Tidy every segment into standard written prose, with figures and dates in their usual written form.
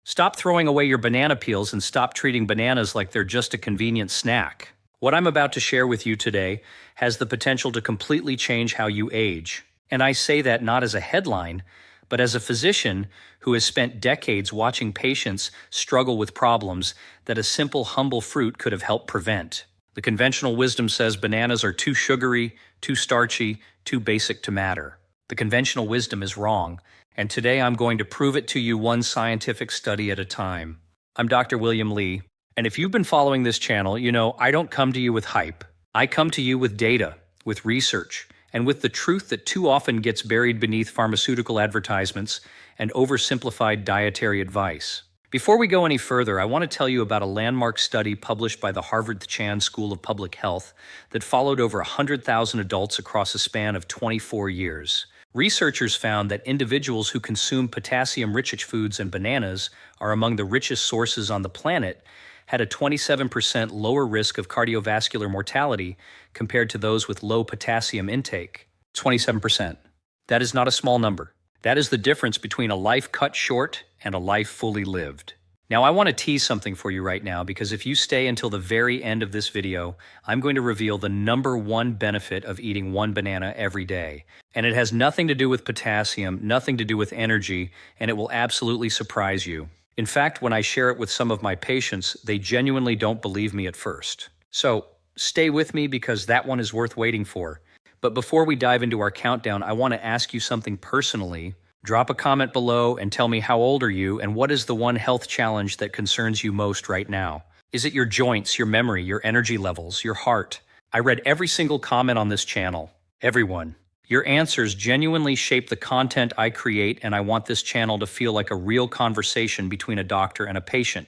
Stop throwing away your banana peels and stop treating bananas like they're just a convenient snack. What I'm about to share with you today has the potential to completely change how you age. And I say that not as a headline, but as a physician who has spent decades watching patients struggle with problems that a simple, humble fruit could have helped prevent. The conventional wisdom says bananas are too sugary, too starchy, too basic to matter. The conventional wisdom is wrong, and today I'm going to prove it to you one scientific study at a time. I'm Dr. William Lee, and if you've been following this channel, you know I don't come to you with hype. I come to you with data, with research, and with the truth that too often gets buried beneath pharmaceutical advertisements and oversimplified dietary advice. Before we go any further, I want to tell you about a landmark study published by the Harvard Chan School of Public Health that followed over 100,000 adults across a span of 24 years. Researchers found that individuals who consume potassium-rich foods and bananas are among the richest sources on the planet had a 27% lower risk of cardiovascular mortality compared to those with low potassium intake. 27%. That is not a small number. That is the difference between a life cut short and a life fully lived. Now, I want to tease something for you right now because if you stay until the very end of this video, I'm going to reveal the #1 benefit of eating one banana every day. And it has nothing to do with potassium, nothing to do with energy, and it will absolutely surprise you. In fact, when I share it with some of my patients, they genuinely don't believe me at first. So, stay with me because that one is worth waiting for. But before we dive into our countdown, I want to ask you something personally. Drop a comment below and tell me how old are you and what is the one health challenge that concerns you most right now? Is it your joints, your memory, your energy levels, your heart? I read every single comment on this channel. Everyone. Your answers genuinely shape the content I create, and I want this channel to feel like a real conversation between a doctor and a patient,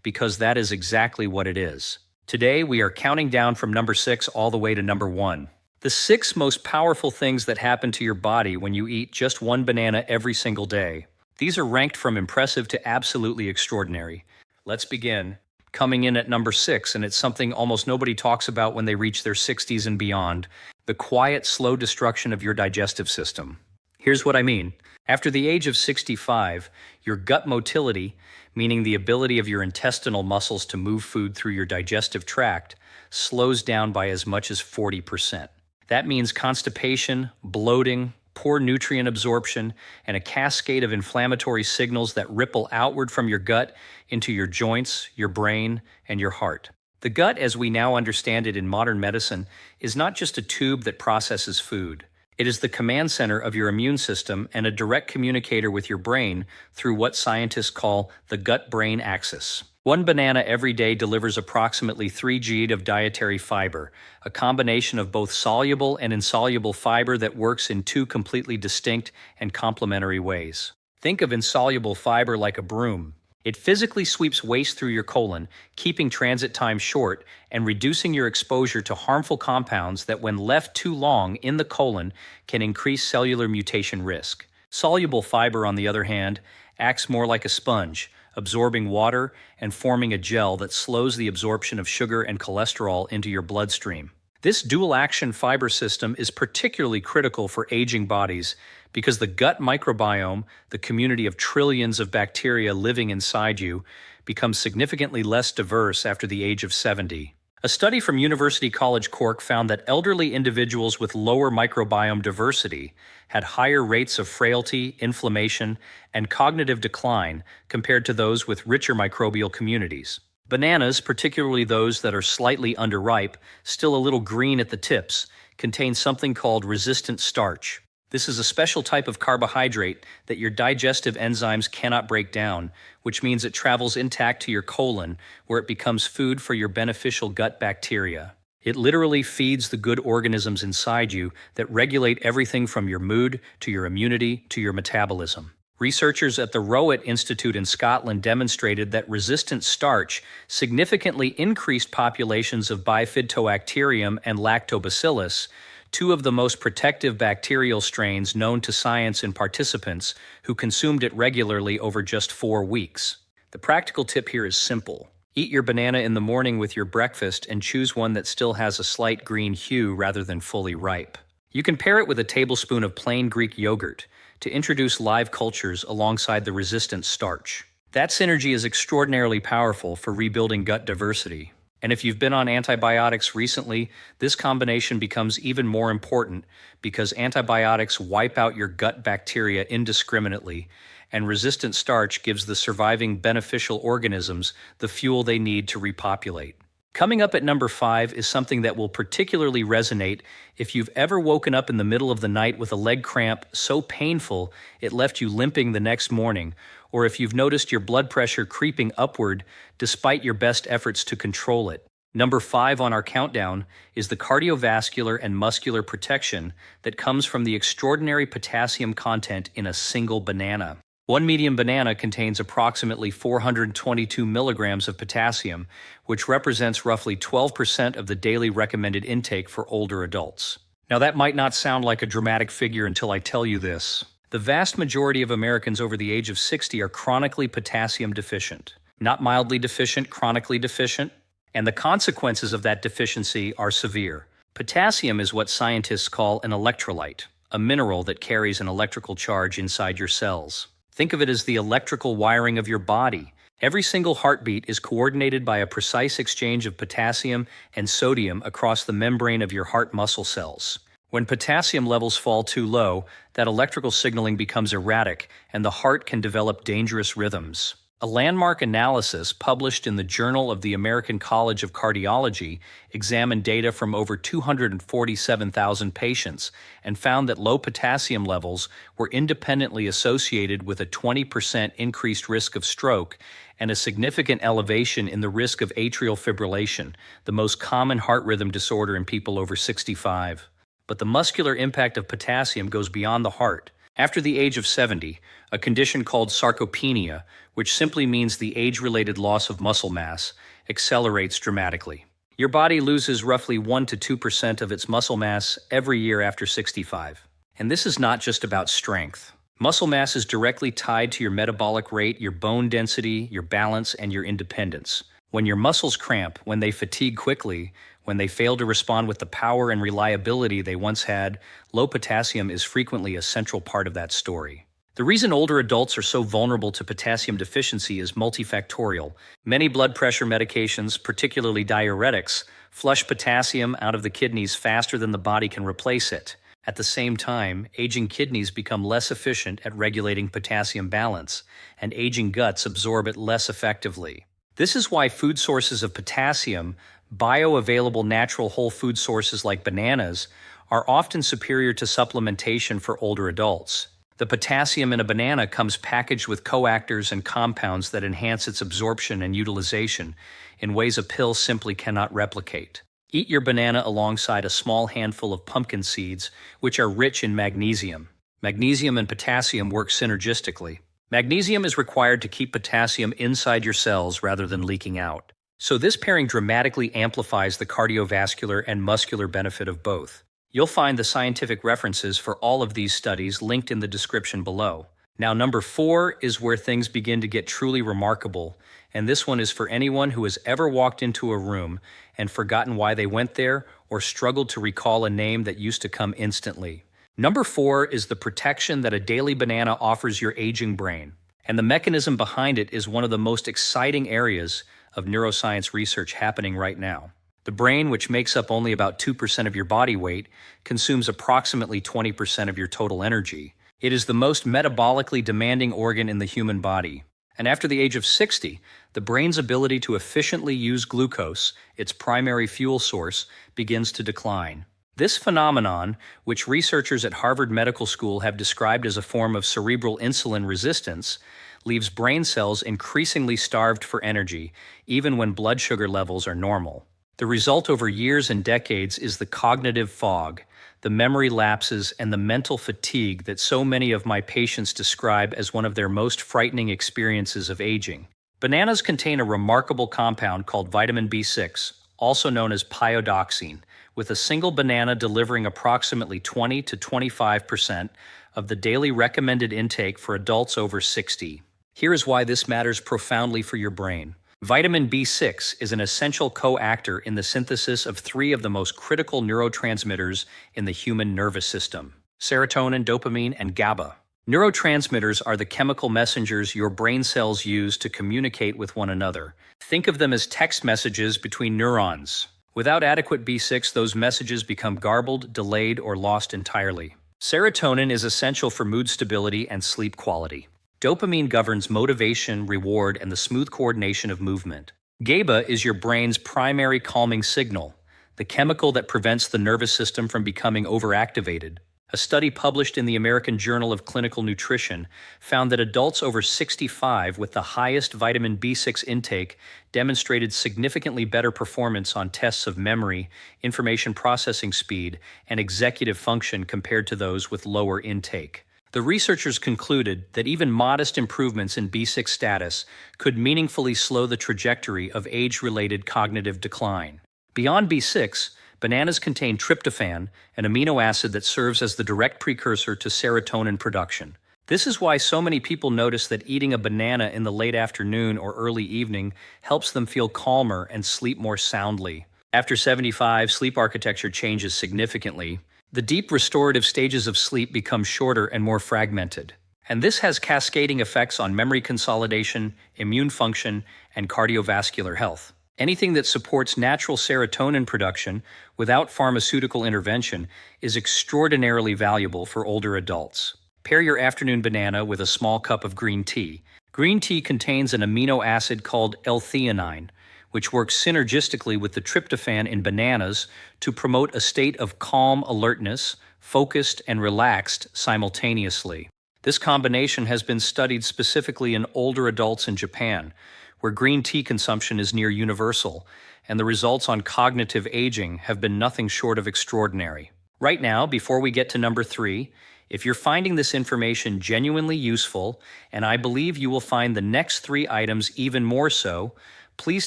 because that is exactly what it is. Today, we are counting down from number 6 all the way to number 1. The 6 most powerful things that happen to your body when you eat just one banana every single day. These are ranked from impressive to absolutely extraordinary. Let's begin. Coming in at number 6, and it's something almost nobody talks about when they reach their 60s and beyond, the quiet, slow destruction of your digestive system. Here's what I mean. After the age of 65, your gut motility, meaning the ability of your intestinal muscles to move food through your digestive tract, slows down by as much as 40%. That means constipation, bloating, poor nutrient absorption, and a cascade of inflammatory signals that ripple outward from your gut into your joints, your brain, and your heart. The gut, as we now understand it in modern medicine, is not just a tube that processes food. It is the command center of your immune system and a direct communicator with your brain through what scientists call the gut-brain axis. One banana every day delivers approximately 3 g of dietary fiber, a combination of both soluble and insoluble fiber that works in 2 completely distinct and complementary ways. Think of insoluble fiber like a broom. It physically sweeps waste through your colon, keeping transit time short and reducing your exposure to harmful compounds that, when left too long in the colon, can increase cellular mutation risk. Soluble fiber, on the other hand, acts more like a sponge, absorbing water and forming a gel that slows the absorption of sugar and cholesterol into your bloodstream. This dual-action fiber system is particularly critical for aging bodies because the gut microbiome, the community of trillions of bacteria living inside you, becomes significantly less diverse after the age of 70. A study from University College Cork found that elderly individuals with lower microbiome diversity had higher rates of frailty, inflammation, and cognitive decline compared to those with richer microbial communities. Bananas, particularly those that are slightly underripe, still a little green at the tips, contain something called resistant starch. This is a special type of carbohydrate that your digestive enzymes cannot break down, which means it travels intact to your colon, where it becomes food for your beneficial gut bacteria. It literally feeds the good organisms inside you that regulate everything from your mood to your immunity to your metabolism. Researchers at the Rowett Institute in Scotland demonstrated that resistant starch significantly increased populations of Bifidobacterium and Lactobacillus, 2 of the most protective bacterial strains known to science in participants who consumed it regularly over just 4 weeks. The practical tip here is simple. Eat your banana in the morning with your breakfast and choose one that still has a slight green hue rather than fully ripe. You can pair it with a tablespoon of plain Greek yogurt to introduce live cultures alongside the resistant starch. That synergy is extraordinarily powerful for rebuilding gut diversity. And if you've been on antibiotics recently, this combination becomes even more important because antibiotics wipe out your gut bacteria indiscriminately, and resistant starch gives the surviving beneficial organisms the fuel they need to repopulate. Coming up at number 5 is something that will particularly resonate if you've ever woken up in the middle of the night with a leg cramp so painful it left you limping the next morning, or if you've noticed your blood pressure creeping upward despite your best efforts to control it. Number 5 on our countdown is the cardiovascular and muscular protection that comes from the extraordinary potassium content in a single banana. One medium banana contains approximately 422 milligrams of potassium, which represents roughly 12% of the daily recommended intake for older adults. Now, that might not sound like a dramatic figure until I tell you this. The vast majority of Americans over the age of 60 are chronically potassium deficient. Not mildly deficient, chronically deficient. And the consequences of that deficiency are severe. Potassium is what scientists call an electrolyte, a mineral that carries an electrical charge inside your cells. Think of it as the electrical wiring of your body. Every single heartbeat is coordinated by a precise exchange of potassium and sodium across the membrane of your heart muscle cells. When potassium levels fall too low, that electrical signaling becomes erratic, and the heart can develop dangerous rhythms. A landmark analysis published in the Journal of the American College of Cardiology examined data from over 247,000 patients and found that low potassium levels were independently associated with a 20% increased risk of stroke and a significant elevation in the risk of atrial fibrillation, the most common heart rhythm disorder in people over 65. But the muscular impact of potassium goes beyond the heart. After the age of 70, a condition called sarcopenia, which simply means the age-related loss of muscle mass, accelerates dramatically. Your body loses roughly 1 to 2% of its muscle mass every year after 65. And this is not just about strength. Muscle mass is directly tied to your metabolic rate, your bone density, your balance, and your independence. When your muscles cramp, when they fatigue quickly, when they fail to respond with the power and reliability they once had, low potassium is frequently a central part of that story. The reason older adults are so vulnerable to potassium deficiency is multifactorial. Many blood pressure medications, particularly diuretics, flush potassium out of the kidneys faster than the body can replace it. At the same time, aging kidneys become less efficient at regulating potassium balance, and aging guts absorb it less effectively. This is why food sources of potassium, bioavailable natural whole food sources like bananas, are often superior to supplementation for older adults. The potassium in a banana comes packaged with coactors and compounds that enhance its absorption and utilization in ways a pill simply cannot replicate. Eat your banana alongside a small handful of pumpkin seeds, which are rich in magnesium. Magnesium and potassium work synergistically. Magnesium is required to keep potassium inside your cells rather than leaking out. So this pairing dramatically amplifies the cardiovascular and muscular benefit of both. You'll find the scientific references for all of these studies linked in the description below. Now, number 4 is where things begin to get truly remarkable, and this one is for anyone who has ever walked into a room and forgotten why they went there or struggled to recall a name that used to come instantly. Number 4 is the protection that a daily banana offers your aging brain, and the mechanism behind it is one of the most exciting areas of neuroscience research happening right now. The brain, which makes up only about 2% of your body weight, consumes approximately 20% of your total energy. It is the most metabolically demanding organ in the human body. And after the age of 60, the brain's ability to efficiently use glucose, its primary fuel source, begins to decline. This phenomenon, which researchers at Harvard Medical School have described as a form of cerebral insulin resistance, leaves brain cells increasingly starved for energy, even when blood sugar levels are normal. The result over years and decades is the cognitive fog, the memory lapses, and the mental fatigue that so many of my patients describe as one of their most frightening experiences of aging. Bananas contain a remarkable compound called vitamin B6, also known as pyridoxine, with a single banana delivering approximately 20 to 25% of the daily recommended intake for adults over 60. Here is why this matters profoundly for your brain. Vitamin B6 is an essential coactor in the synthesis of 3 of the most critical neurotransmitters in the human nervous system: serotonin, dopamine, and GABA. Neurotransmitters are the chemical messengers your brain cells use to communicate with one another. Think of them as text messages between neurons. Without adequate B6, those messages become garbled, delayed, or lost entirely. Serotonin is essential for mood stability and sleep quality. Dopamine governs motivation, reward, and the smooth coordination of movement. GABA is your brain's primary calming signal, the chemical that prevents the nervous system from becoming overactivated. A study published in the American Journal of Clinical Nutrition found that adults over 65 with the highest vitamin B6 intake demonstrated significantly better performance on tests of memory, information processing speed, and executive function compared to those with lower intake. The researchers concluded that even modest improvements in B6 status could meaningfully slow the trajectory of age-related cognitive decline. Beyond B6, bananas contain tryptophan, an amino acid that serves as the direct precursor to serotonin production. This is why so many people notice that eating a banana in the late afternoon or early evening helps them feel calmer and sleep more soundly. After 75, sleep architecture changes significantly. The deep restorative stages of sleep become shorter and more fragmented. And this has cascading effects on memory consolidation, immune function, and cardiovascular health. Anything that supports natural serotonin production without pharmaceutical intervention is extraordinarily valuable for older adults. Pair your afternoon banana with a small cup of green tea. Green tea contains an amino acid called L-theanine, which works synergistically with the tryptophan in bananas to promote a state of calm alertness, focused and relaxed simultaneously. This combination has been studied specifically in older adults in Japan, where green tea consumption is near universal, and the results on cognitive aging have been nothing short of extraordinary. Right now, before we get to number 3, if you're finding this information genuinely useful, and I believe you will find the next 3 items even more so, please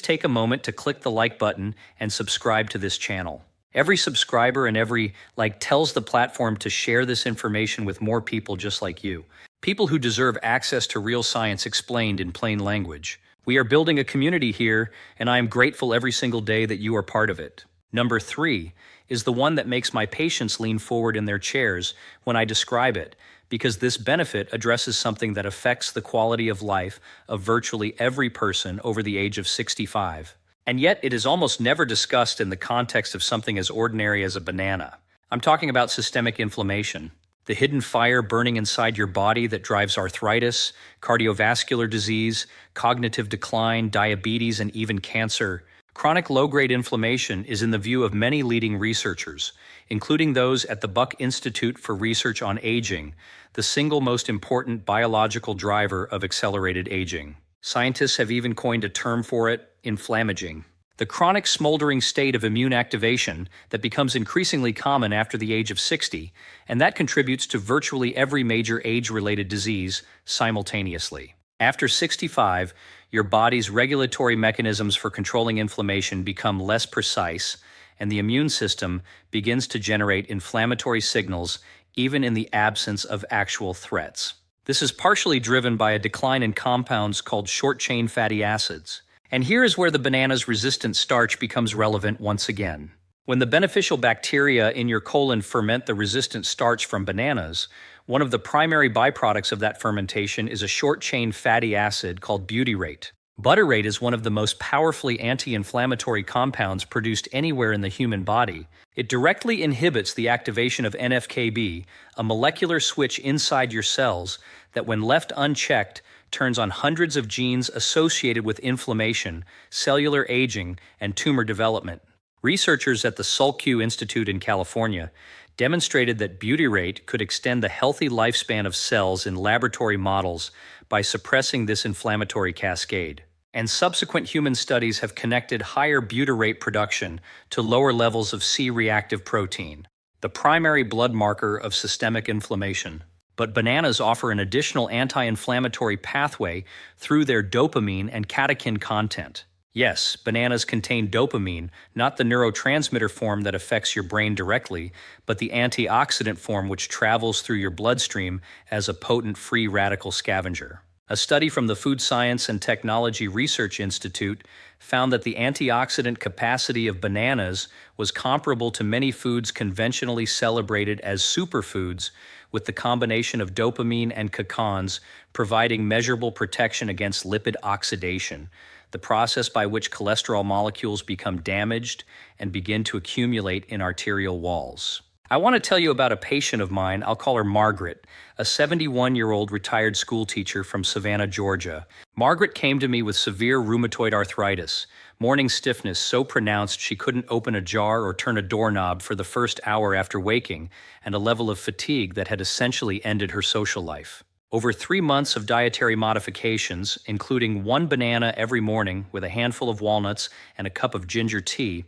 take a moment to click the like button and subscribe to this channel. Every subscriber and every like tells the platform to share this information with more people just like you. People who deserve access to real science explained in plain language. We are building a community here, and I am grateful every single day that you are part of it. Number 3 is the one that makes my patients lean forward in their chairs when I describe it, because this benefit addresses something that affects the quality of life of virtually every person over the age of 65. And yet it is almost never discussed in the context of something as ordinary as a banana. I'm talking about systemic inflammation, the hidden fire burning inside your body that drives arthritis, cardiovascular disease, cognitive decline, diabetes, and even cancer. Chronic low-grade inflammation is in the view of many leading researchers, including those at the Buck Institute for Research on Aging, the single most important biological driver of accelerated aging. Scientists have even coined a term for it, inflammaging. The chronic smoldering state of immune activation that becomes increasingly common after the age of 60, and that contributes to virtually every major age-related disease simultaneously. After 65, your body's regulatory mechanisms for controlling inflammation become less precise, and the immune system begins to generate inflammatory signals even in the absence of actual threats. This is partially driven by a decline in compounds called short-chain fatty acids. And here is where the banana's resistant starch becomes relevant once again. When the beneficial bacteria in your colon ferment the resistant starch from bananas, one of the primary byproducts of that fermentation is a short-chain fatty acid called butyrate. Butyrate is one of the most powerfully anti-inflammatory compounds produced anywhere in the human body. It directly inhibits the activation of NF-κB, a molecular switch inside your cells that, when left unchecked, turns on hundreds of genes associated with inflammation, cellular aging, and tumor development. Researchers at the Salk Institute in California demonstrated that butyrate could extend the healthy lifespan of cells in laboratory models by suppressing this inflammatory cascade. And subsequent human studies have connected higher butyrate production to lower levels of C-reactive protein, the primary blood marker of systemic inflammation. But bananas offer an additional anti-inflammatory pathway through their dopamine and catechin content. Yes, bananas contain dopamine, not the neurotransmitter form that affects your brain directly, but the antioxidant form which travels through your bloodstream as a potent free radical scavenger. A study from the Food Science and Technology Research Institute found that the antioxidant capacity of bananas was comparable to many foods conventionally celebrated as superfoods, with the combination of dopamine and catechins providing measurable protection against lipid oxidation, the process by which cholesterol molecules become damaged and begin to accumulate in arterial walls. I want to tell you about a patient of mine. I'll call her Margaret, a 71-year-old retired school teacher from Savannah, Georgia. Margaret came to me with severe rheumatoid arthritis, morning stiffness so pronounced she couldn't open a jar or turn a doorknob for the first hour after waking, and a level of fatigue that had essentially ended her social life. Over 3 months of dietary modifications, including 1 banana every morning with a handful of walnuts and a cup of ginger tea,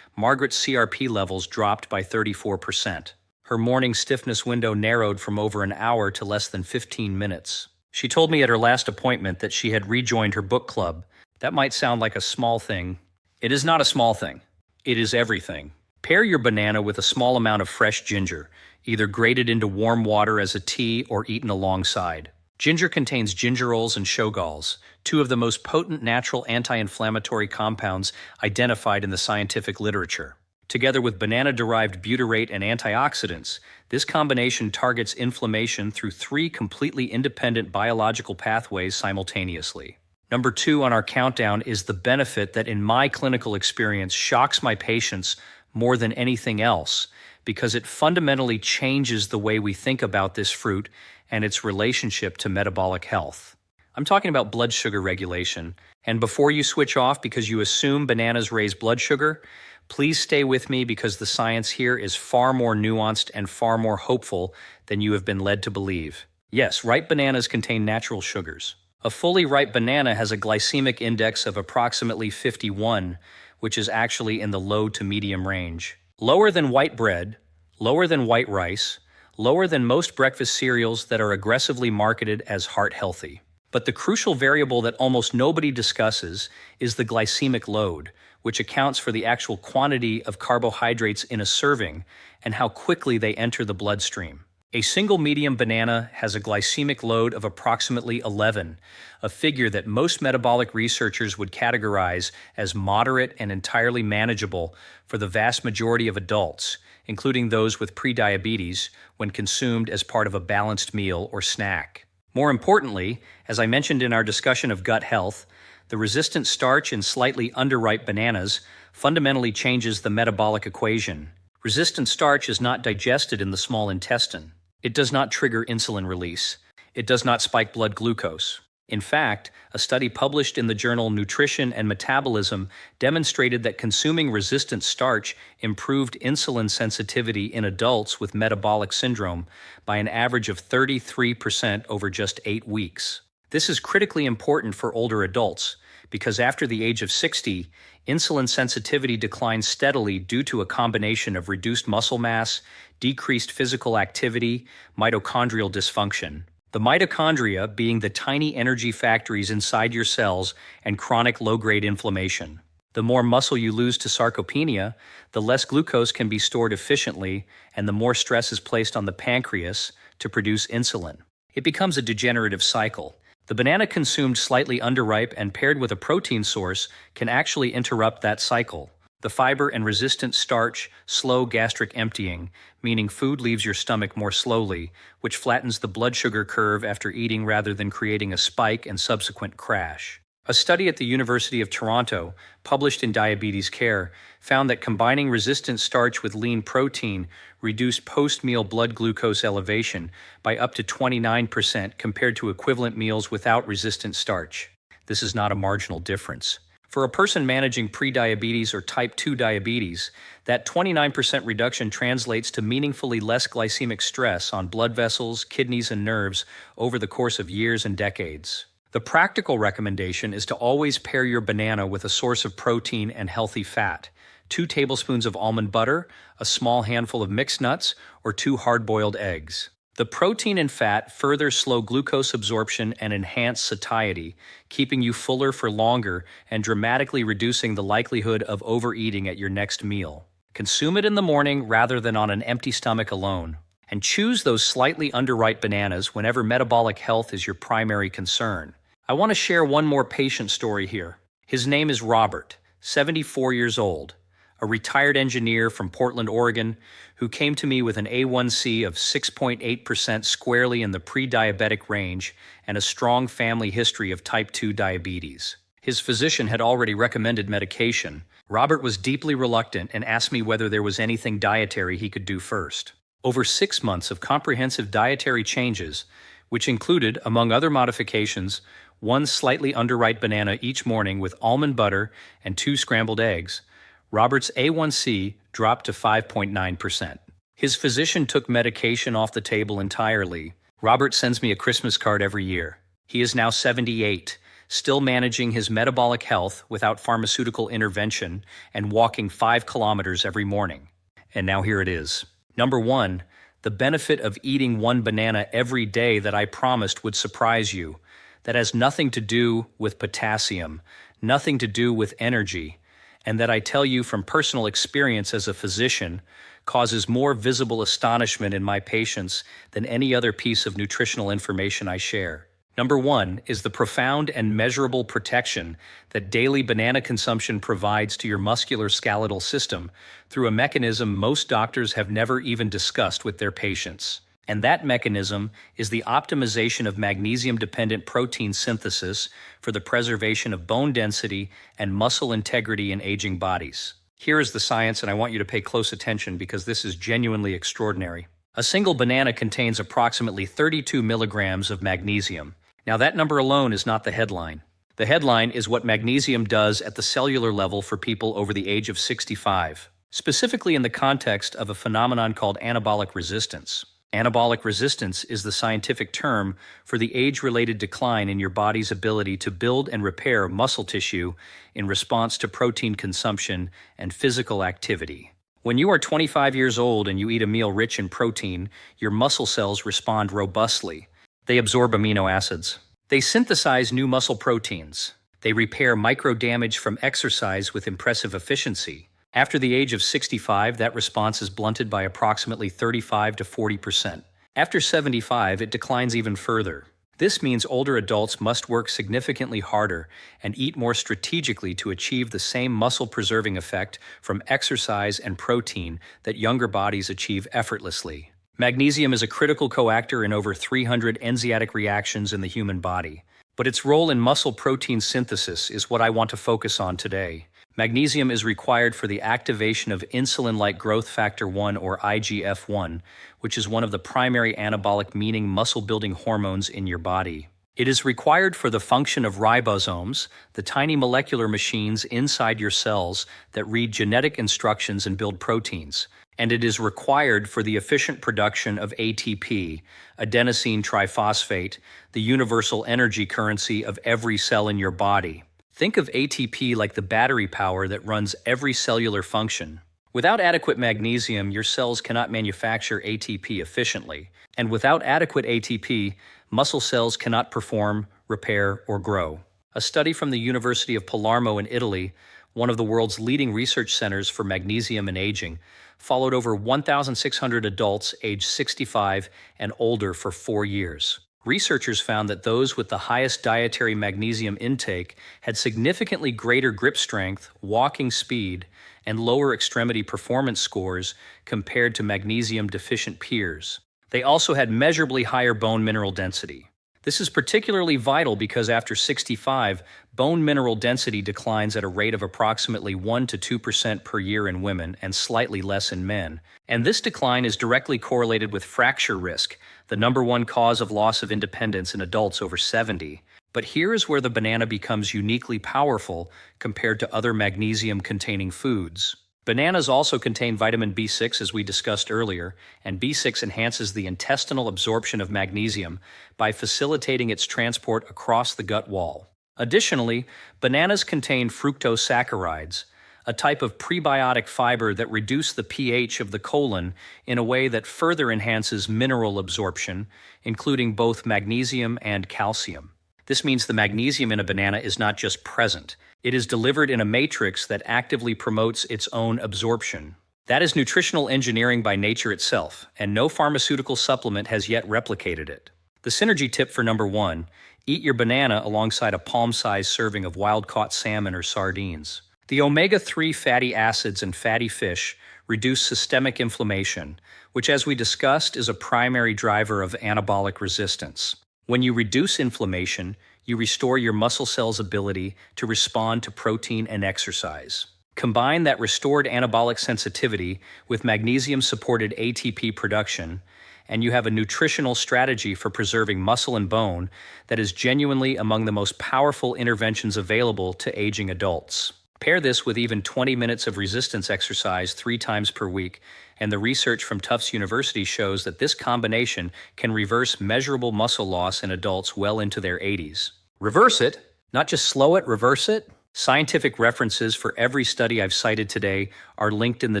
Margaret's CRP levels dropped by 34%. Her morning stiffness window narrowed from over an hour to less than 15 minutes. She told me at her last appointment that she had rejoined her book club. That might sound like a small thing. It is not a small thing. It is everything. Pair your banana with a small amount of fresh ginger, either grated into warm water as a tea or eaten alongside. Ginger contains gingerols and shogalls, 2 of the most potent natural anti-inflammatory compounds identified in the scientific literature. Together with banana-derived butyrate and antioxidants, this combination targets inflammation through 3 completely independent biological pathways simultaneously. Number 2 on our countdown is the benefit that in my clinical experience shocks my patients more than anything else, because it fundamentally changes the way we think about this fruit and its relationship to metabolic health. I'm talking about blood sugar regulation. And before you switch off because you assume bananas raise blood sugar, please stay with me because the science here is far more nuanced and far more hopeful than you have been led to believe. Yes, ripe bananas contain natural sugars. A fully ripe banana has a glycemic index of approximately 51, which is actually in the low to medium range. Lower than white bread, lower than white rice, lower than most breakfast cereals that are aggressively marketed as heart healthy. But the crucial variable that almost nobody discusses is the glycemic load, which accounts for the actual quantity of carbohydrates in a serving and how quickly they enter the bloodstream. A single medium banana has a glycemic load of approximately 11, a figure that most metabolic researchers would categorize as moderate and entirely manageable for the vast majority of adults, including those with prediabetes, when consumed as part of a balanced meal or snack. More importantly, as I mentioned in our discussion of gut health, the resistant starch in slightly underripe bananas fundamentally changes the metabolic equation. Resistant starch is not digested in the small intestine. It does not trigger insulin release. It does not spike blood glucose. In fact, a study published in the journal Nutrition and Metabolism demonstrated that consuming resistant starch improved insulin sensitivity in adults with metabolic syndrome by an average of 33% over just 8 weeks. This is critically important for older adults because after the age of 60, insulin sensitivity declines steadily due to a combination of reduced muscle mass, decreased physical activity, mitochondrial dysfunction. The mitochondria being the tiny energy factories inside your cells and chronic low-grade inflammation. The more muscle you lose to sarcopenia, the less glucose can be stored efficiently and the more stress is placed on the pancreas to produce insulin. It becomes a degenerative cycle. The banana consumed slightly underripe and paired with a protein source can actually interrupt that cycle. The fiber and resistant starch slow gastric emptying, meaning food leaves your stomach more slowly, which flattens the blood sugar curve after eating rather than creating a spike and subsequent crash. A study at the University of Toronto, published in Diabetes Care, found that combining resistant starch with lean protein reduced post-meal blood glucose elevation by up to 29% compared to equivalent meals without resistant starch. This is not a marginal difference. For a person managing prediabetes or type 2 diabetes, that 29% reduction translates to meaningfully less glycemic stress on blood vessels, kidneys, and nerves over the course of years and decades. The practical recommendation is to always pair your banana with a source of protein and healthy fat, 2 tablespoons of almond butter, a small handful of mixed nuts, or 2 hard-boiled eggs. The protein and fat further slow glucose absorption and enhance satiety, keeping you fuller for longer and dramatically reducing the likelihood of overeating at your next meal. Consume it in the morning rather than on an empty stomach alone. And choose those slightly underripe bananas whenever metabolic health is your primary concern. I want to share one more patient story here. His name is Robert, 74 years old, a retired engineer from Portland, Oregon, who came to me with an A1C of 6.8% squarely in the pre-diabetic range and a strong family history of type 2 diabetes. His physician had already recommended medication. Robert was deeply reluctant and asked me whether there was anything dietary he could do first. Over 6 months of comprehensive dietary changes, which included, among other modifications, one slightly underripe banana each morning with almond butter and 2 scrambled eggs, Robert's A1C dropped to 5.9%. His physician took medication off the table entirely. Robert sends me a Christmas card every year. He is now 78, still managing his metabolic health without pharmaceutical intervention and walking 5 kilometers every morning. And now here it is. Number 1, the benefit of eating one banana every day that I promised would surprise you. That has nothing to do with potassium, nothing to do with energy, and that I tell you from personal experience as a physician causes more visible astonishment in my patients than any other piece of nutritional information I share. Number 1 is the profound and measurable protection that daily banana consumption provides to your musculoskeletal system through a mechanism most doctors have never even discussed with their patients. And that mechanism is the optimization of magnesium-dependent protein synthesis for the preservation of bone density and muscle integrity in aging bodies. Here is the science, and I want you to pay close attention because this is genuinely extraordinary. A single banana contains approximately 32 milligrams of magnesium. Now, that number alone is not the headline. The headline is what magnesium does at the cellular level for people over the age of 65, specifically in the context of a phenomenon called anabolic resistance. Anabolic resistance is the scientific term for the age-related decline in your body's ability to build and repair muscle tissue in response to protein consumption and physical activity. When you are 25 years old and you eat a meal rich in protein, your muscle cells respond robustly. They absorb amino acids. They synthesize new muscle proteins. They repair micro-damage from exercise with impressive efficiency. After the age of 65, that response is blunted by approximately 35 to 40%. After 75, it declines even further. This means older adults must work significantly harder and eat more strategically to achieve the same muscle-preserving effect from exercise and protein that younger bodies achieve effortlessly. Magnesium is a critical coactor in over 300 enzymatic reactions in the human body, but its role in muscle protein synthesis is what I want to focus on today. Magnesium is required for the activation of insulin-like growth factor 1 or IGF-1, which is one of the primary anabolic meaning muscle-building hormones in your body. It is required for the function of ribosomes, the tiny molecular machines inside your cells that read genetic instructions and build proteins. And it is required for the efficient production of ATP, adenosine triphosphate, the universal energy currency of every cell in your body. Think of ATP like the battery power that runs every cellular function. Without adequate magnesium, your cells cannot manufacture ATP efficiently. And without adequate ATP, muscle cells cannot perform, repair, or grow. A study from the University of Palermo in Italy, one of the world's leading research centers for magnesium and aging, followed over 1,600 adults aged 65 and older for 4 years. Researchers found that those with the highest dietary magnesium intake had significantly greater grip strength, walking speed, and lower extremity performance scores compared to magnesium-deficient peers. They also had measurably higher bone mineral density. This is particularly vital because after 65, bone mineral density declines at a rate of approximately 1 to 2% per year in women and slightly less in men. And this decline is directly correlated with fracture risk, the #1 cause of loss of independence in adults over 70. But here is where the banana becomes uniquely powerful compared to other magnesium-containing foods. Bananas also contain vitamin B6, as we discussed earlier, and B6 enhances the intestinal absorption of magnesium by facilitating its transport across the gut wall. Additionally, bananas contain fructosaccharides, a type of prebiotic fiber that reduce the pH of the colon in a way that further enhances mineral absorption, including both magnesium and calcium. This means the magnesium in a banana is not just present. It is delivered in a matrix that actively promotes its own absorption. That is nutritional engineering by nature itself, and no pharmaceutical supplement has yet replicated it. The synergy tip for #1 Eat your banana alongside a palm-sized serving of wild-caught salmon or sardines. The omega-3 fatty acids in fatty fish reduce systemic inflammation, which, as we discussed, is a primary driver of anabolic resistance. When you reduce inflammation, you restore your muscle cells' ability to respond to protein and exercise. Combine that restored anabolic sensitivity with magnesium-supported ATP production, and you have a nutritional strategy for preserving muscle and bone that is genuinely among the most powerful interventions available to aging adults. Pair this with even 20 minutes of resistance exercise 3 times per week, and the research from Tufts University shows that this combination can reverse measurable muscle loss in adults well into their 80s. Reverse it, not just slow it, reverse it. Scientific references for every study I've cited today are linked in the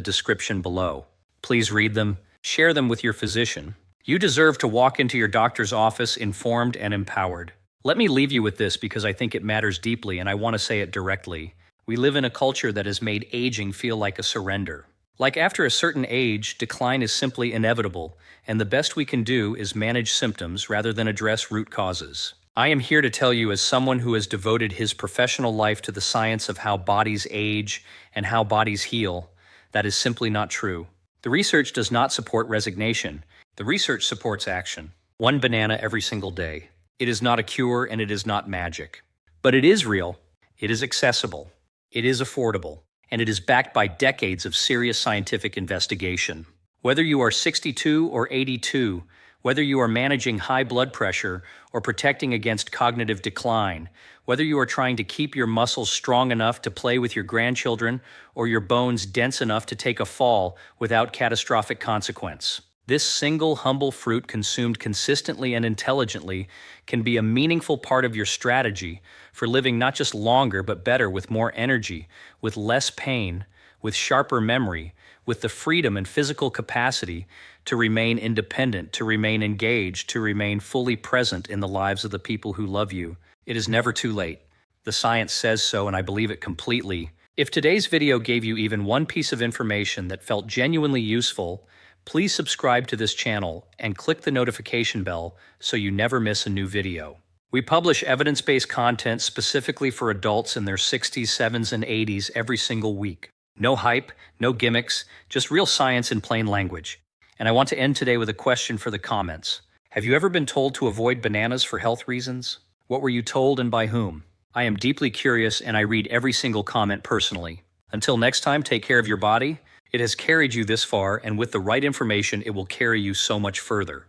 description below. Please read them, share them with your physician. You deserve to walk into your doctor's office informed and empowered. Let me leave you with this because I think it matters deeply and I want to say it directly. We live in a culture that has made aging feel like a surrender. Like after a certain age, decline is simply inevitable, and the best we can do is manage symptoms rather than address root causes. I am here to tell you, as someone who has devoted his professional life to the science of how bodies age and how bodies heal, that is simply not true. The research does not support resignation. The research supports action. 1 banana every single day. It is not a cure and it is not magic. But it is real, it is accessible, it is affordable, and it is backed by decades of serious scientific investigation. Whether you are 62 or 82, whether you are managing high blood pressure or protecting against cognitive decline, whether you are trying to keep your muscles strong enough to play with your grandchildren or your bones dense enough to take a fall without catastrophic consequence, this single humble fruit consumed consistently and intelligently can be a meaningful part of your strategy for living not just longer but better, with more energy, with less pain, with sharper memory, with the freedom and physical capacity to remain independent, to remain engaged, to remain fully present in the lives of the people who love you. It is never too late. The science says so, and I believe it completely. If today's video gave you even one piece of information that felt genuinely useful, please subscribe to this channel and click the notification bell so you never miss a new video. We publish evidence-based content specifically for adults in their 60s, 70s, and 80s every single week. No hype, no gimmicks, just real science in plain language. And I want to end today with a question for the comments. Have you ever been told to avoid bananas for health reasons? What were you told and by whom? I am deeply curious and I read every single comment personally. Until next time, take care of your body. It has carried you this far, and with the right information, it will carry you so much further.